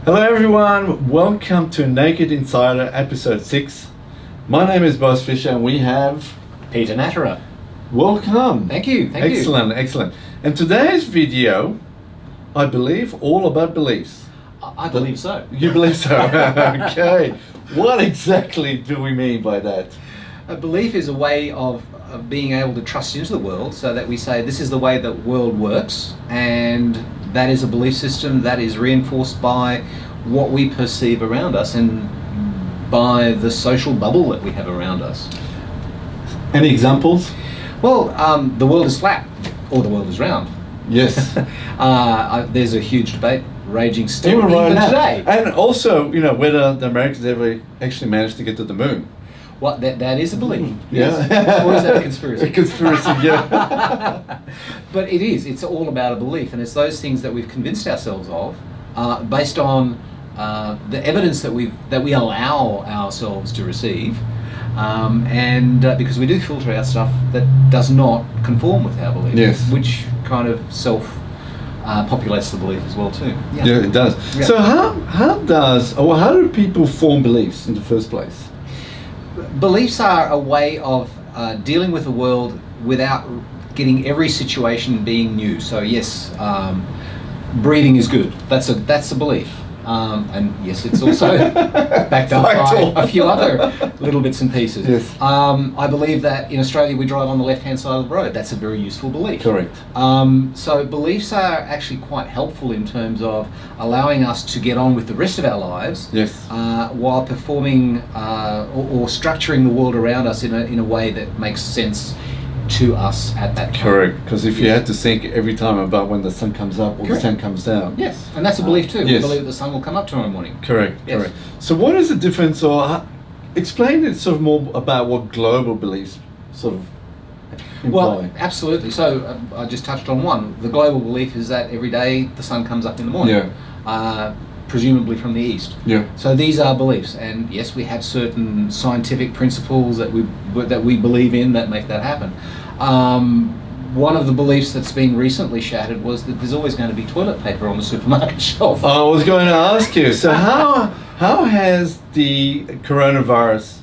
Hello everyone, welcome to Naked Insider episode 6. My name is Boaz Fischer and we have Peter Natterer. Welcome. Thank you. Excellent. And today's video, I believe, all about beliefs. I believe so. You believe so? Okay. What exactly do we mean by that? A belief is a way of being able to trust into the world so that we say this is the way the world works, and that is a belief system that is reinforced by what we perceive around us and by the social bubble that we have around us. Any examples? Well, the world is flat or the world is round. Yes. There's a huge debate raging still Even right now. today. And also, whether the Americans ever actually managed to get to the moon. What that is a belief. Yeah. Yes. Or is that a conspiracy? A conspiracy, yeah. But it is. It's all about a belief, and it's those things that we've convinced ourselves of, based on the evidence that we allow ourselves to receive, and because we do filter out stuff that does not conform with our belief, yes, which kind of populates the belief as well too. Yeah, it does. Yeah. So how do people form beliefs in the first place? Beliefs are a way of dealing with the world without getting every situation being new. So yes, breathing is good. That's a belief. And yes, it's also backed up by a few other little bits and pieces. Yes. I believe that in Australia we drive on the left-hand side of the road. That's a very useful belief. Correct. So beliefs are actually quite helpful in terms of allowing us to get on with the rest of our lives. Yes. While performing or structuring the world around us in a way that makes sense to us at that time. Correct, because if you had to think every time about when the sun comes up or the sun comes down. Yes, and that's a belief too. Yes. We believe the sun will come up tomorrow morning. Correct, yes. Correct. So what is the difference, or explain it sort of more about what global beliefs sort of imply? Well, absolutely. So I just touched on one. The global belief is that every day the sun comes up in the morning. Yeah. Presumably from the east. Yeah. So these are beliefs, and yes, we have certain scientific principles that we believe in that make that happen. One of the beliefs that's been recently shattered was that there's always going to be toilet paper on the supermarket shelf. I was going to ask you. So how has the coronavirus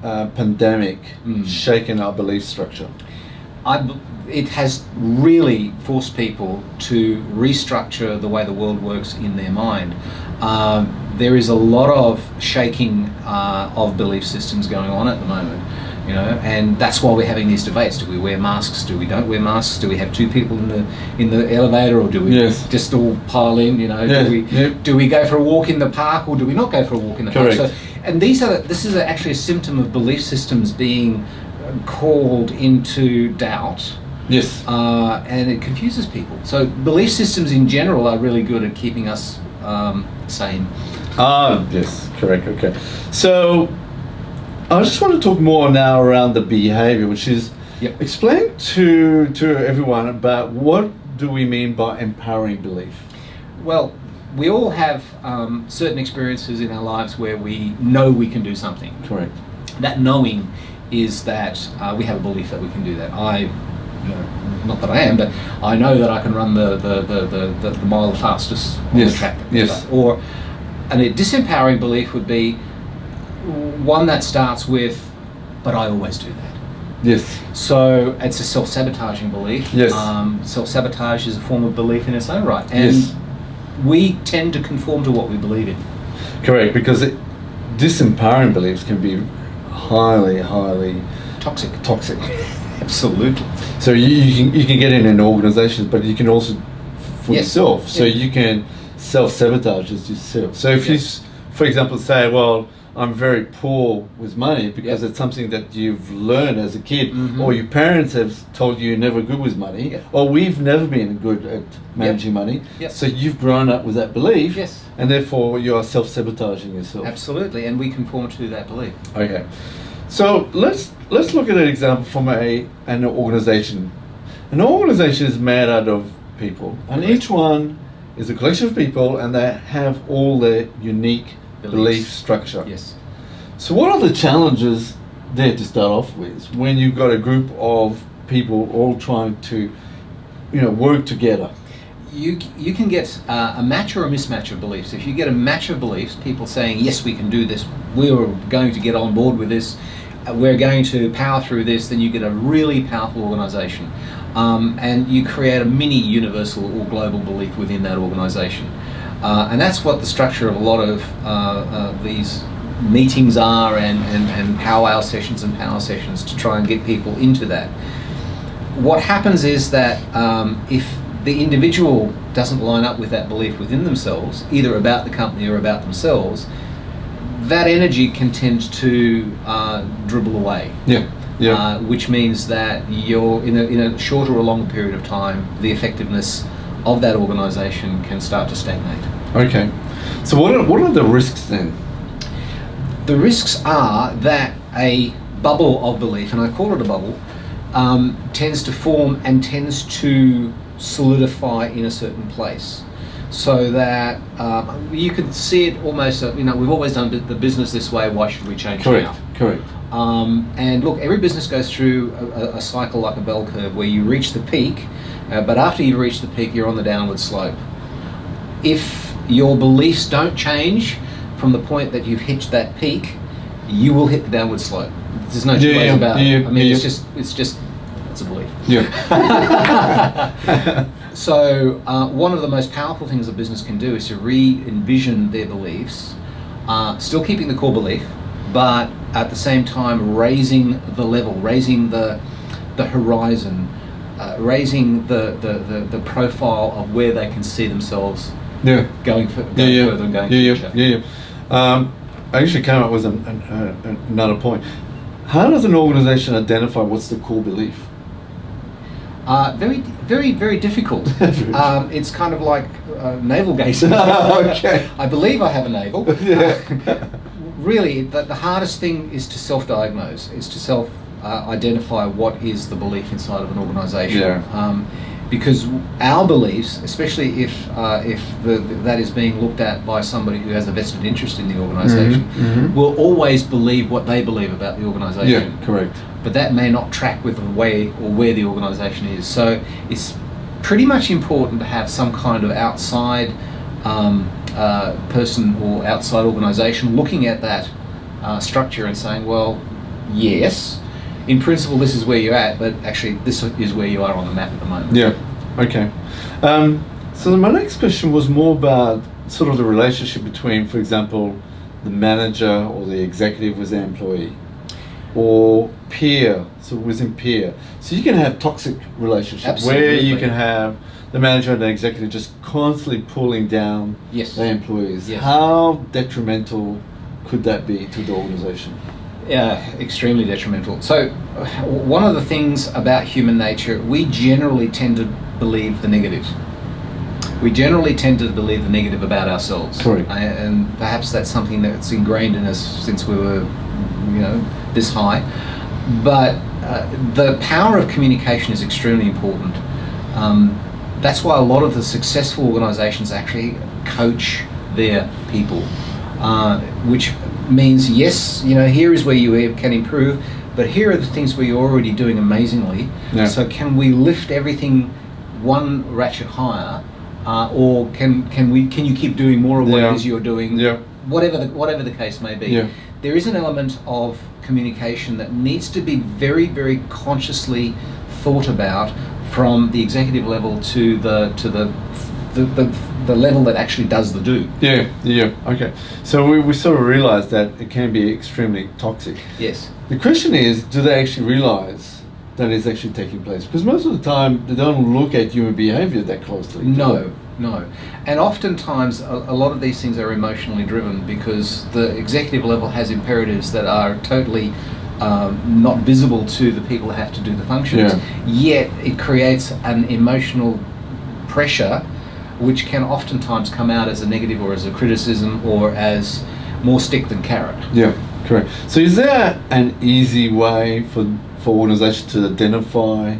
pandemic shaken our belief structure? It has really forced people to restructure the way the world works in their mind. There is a lot of shaking of belief systems going on at the moment, and that's why we're having these debates. Do we wear masks? Do we don't wear masks? Do we have two people in the elevator, or do we just all pile in? Do we go for a walk in the park, or do we not go for a walk in the park? So, and this is actually a symptom of belief systems being called into doubt. Yes. And it confuses people. So belief systems in general are really good at keeping us sane. Yes, correct, okay. So I just want to talk more now around the behaviour, which is explain to everyone about what do we mean by empowering belief? Well, we all have certain experiences in our lives where we know we can do something. Correct. That knowing is that we have a belief that we can do that. Not that I am, but I know that I can run the mile the fastest on the track. Yes. Or a disempowering belief would be one that starts with, but I always do that. Yes. So it's a self-sabotaging belief. Yes. Self-sabotage is a form of belief in its own right. And we tend to conform to what we believe in. Correct, because disempowering beliefs can be highly toxic. Absolutely. So you can get in organizations, but you can also for yourself. So you can self-sabotage as yourself. So if you, for example, say, well, I'm very poor with money because it's something that you've learned as a kid, or your parents have told you you're never good with money, or we've never been good at managing money. So you've grown up with that belief, and therefore you are self-sabotaging yourself. Absolutely, and we conform to that belief. Okay. So let's look at an example from an organization. An organization is made out of people, and each one is a collection of people, and they have all their unique belief structure. Yes. So what are the challenges there to start off with when you've got a group of people all trying to, work together? you can get a match or a mismatch of beliefs. If you get a match of beliefs, people saying, yes, we can do this, we're going to get on board with this, we're going to power through this, then you get a really powerful organisation. And you create a mini universal or global belief within that organisation. And that's what the structure of a lot of these meetings are, and powwow sessions and power sessions, to try and get people into that. What happens is that if the individual doesn't line up with that belief within themselves, either about the company or about themselves, that energy can tend to dribble away. Which means that you're in a shorter or longer period of time, the effectiveness of that organisation can start to stagnate. Okay. So what are the risks then? The risks are that a bubble of belief, and I call it a bubble, tends to form and tends to solidify in a certain place, so that you could see it almost, we've always done the business this way, why should we change now? Correct. And look, every business goes through a cycle like a bell curve, where you reach the peak, but after you've reached the peak, you're on the downward slope. If your beliefs don't change from the point that you've hit that peak, you will hit the downward slope. There's no two ways about it. I mean, it's a belief. So one of the most powerful things a business can do is to re-envision their beliefs, still keeping the core belief, but at the same time raising the level, raising the horizon, raising the profile of where they can see themselves going further and going future. I actually came up with another point. How does an organisation identify what's the core belief? Very, very, very difficult. It's kind of like navel gazing. Okay. I believe I have a navel. Really, the hardest thing is to self-diagnose, is to self-identify what is the belief inside of an organisation. Because our beliefs, especially if that is being looked at by somebody who has a vested interest in the organisation, will always believe what they believe about the organisation. Yeah, correct. But that may not track with the way or where the organisation is. So it's pretty much important to have some kind of outside person or outside organisation looking at that structure and saying, well, yes, in principle this is where you're at, but actually this is where you are on the map at the moment. Yeah, okay. So my next question was more about sort of the relationship between, for example, the manager or the executive with their employee, or peer, so within peer. So you can have toxic relationships. Absolutely. Where you can have the manager and the executive just constantly pulling down their employees. Yes. How detrimental could that be to the organisation? Yeah, extremely detrimental. So one of the things about human nature, we generally tend to believe the negative. We generally tend to believe the negative about ourselves. Correct. And perhaps that's something that's ingrained in us since we were, this high. But the power of communication is extremely important. That's why a lot of the successful organisations actually coach their people, which means, yes, here is where you can improve, but here are the things where you're already doing amazingly. So can we lift everything one ratchet higher, or can you keep doing more of what it is you're doing? Whatever the case may be. There is an element of communication that needs to be very, very consciously thought about from the executive level to the level that actually does the do. Okay. So we sort of realise that it can be extremely toxic. Yes. The question is, do they actually realise that it's actually taking place? Because most of the time they don't look at human behaviour that closely. No. And oftentimes a lot of these things are emotionally driven, because the executive level has imperatives that are totally not visible to the people that have to do the functions. Yet it creates an emotional pressure which can oftentimes come out as a negative or as a criticism or as more stick than carrot. Yeah, correct. So is there an easy way for organisations to identify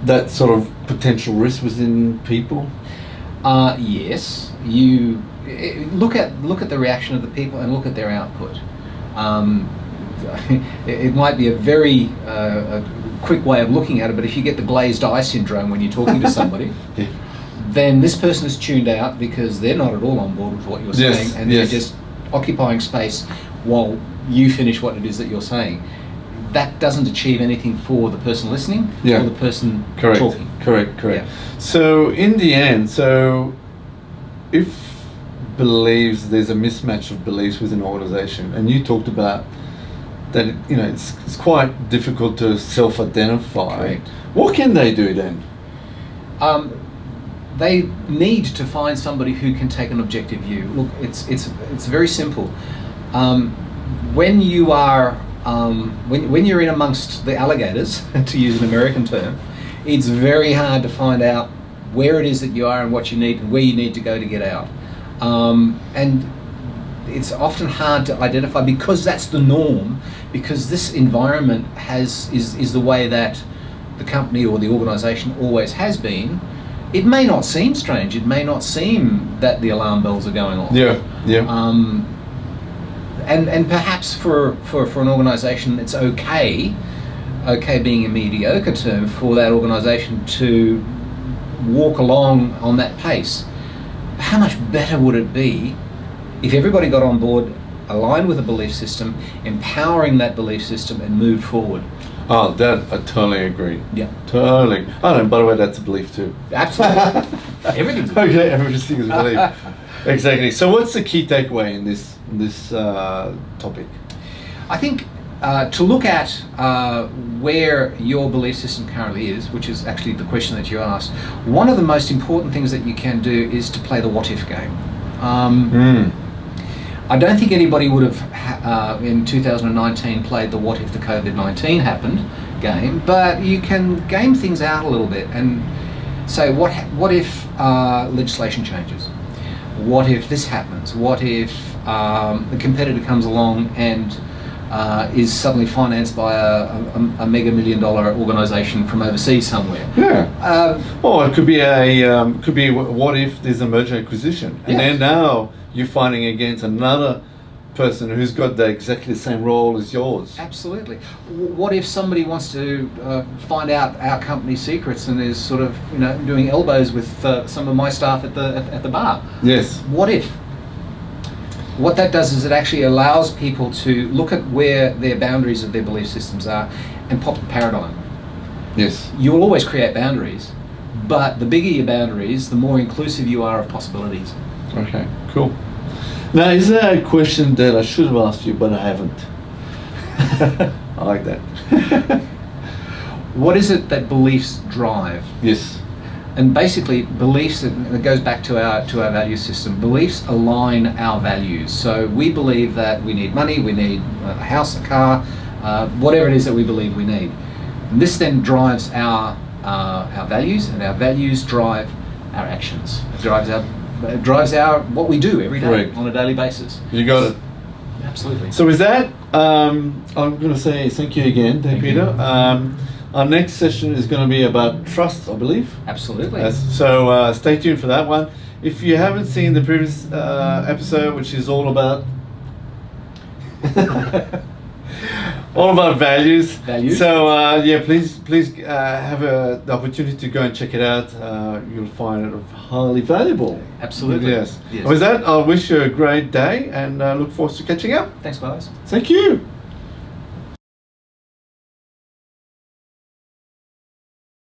that sort of potential risk within people? Yes. You look at the reaction of the people and look at their output. It might be a very quick way of looking at it, but if you get the glazed eye syndrome when you're talking to somebody, then this person is tuned out because they're not at all on board with what you're saying, and they're just occupying space while you finish what it is that you're saying. That doesn't achieve anything for the person listening or the person talking. Correct. Yeah. So in the end, if there's a mismatch of beliefs within an organization, and you talked about that, it's quite difficult to self-identify. Correct. What can they do then? They need to find somebody who can take an objective view. Look, it's very simple. When you are when you're in amongst the alligators, to use an American term, it's very hard to find out where it is that you are and what you need and where you need to go to get out. And it's often hard to identify because that's the norm, because this environment is the way that the company or the organisation always has been. It may not seem strange. It may not seem that the alarm bells are going off. And perhaps for an organisation, it's okay being a mediocre term, for that organisation to walk along on that pace. How much better would it be if everybody got on board, aligned with a belief system, empowering that belief system, and moved forward? Oh, that I totally agree. Yeah. Totally. Oh, and by the way, that's a belief too. Absolutely. Everything's a belief. Okay, everything is a belief. Exactly. So what's the key takeaway in this topic? I think to look at where your belief system currently is, which is actually the question that you asked, one of the most important things that you can do is to play the what-if game. I don't think anybody would have in 2019 played the what if the COVID-19 happened game, but you can game things out a little bit and say, what if legislation changes? What if this happens? What if the competitor comes along and is suddenly financed by a mega $1 million organisation from overseas somewhere? Or it could be what if there's a merger acquisition, and then now you're fighting against another person who's got exactly the same role as yours. Absolutely. What if somebody wants to find out our company's secrets and is sort of doing elbows with some of my staff at the bar? Yes. What if? What that does is it actually allows people to look at where their boundaries of their belief systems are and pop the paradigm. Yes. You will always create boundaries, but the bigger your boundaries, the more inclusive you are of possibilities. Okay, cool. Now, is there a question that I should have asked you, but I haven't? I like that. What is it that beliefs drive? Yes. And basically, beliefs, it goes back to our value system. Beliefs align our values. So we believe that we need money, we need a house, a car, whatever it is that we believe we need. And this then drives our values, and our values drive our actions. It drives our what we do every day on a daily basis. You got it. Absolutely. So with that, I'm going to say thank you again, Peter. Our next session is going to be about trust, I believe. Absolutely. So stay tuned for that one. If you haven't seen the previous episode, which is all about values. So please have the opportunity to go and check it out. You'll find it highly valuable. Absolutely. Yes. With that, I wish you a great day and look forward to catching up. Thanks, Boaz. Thank you.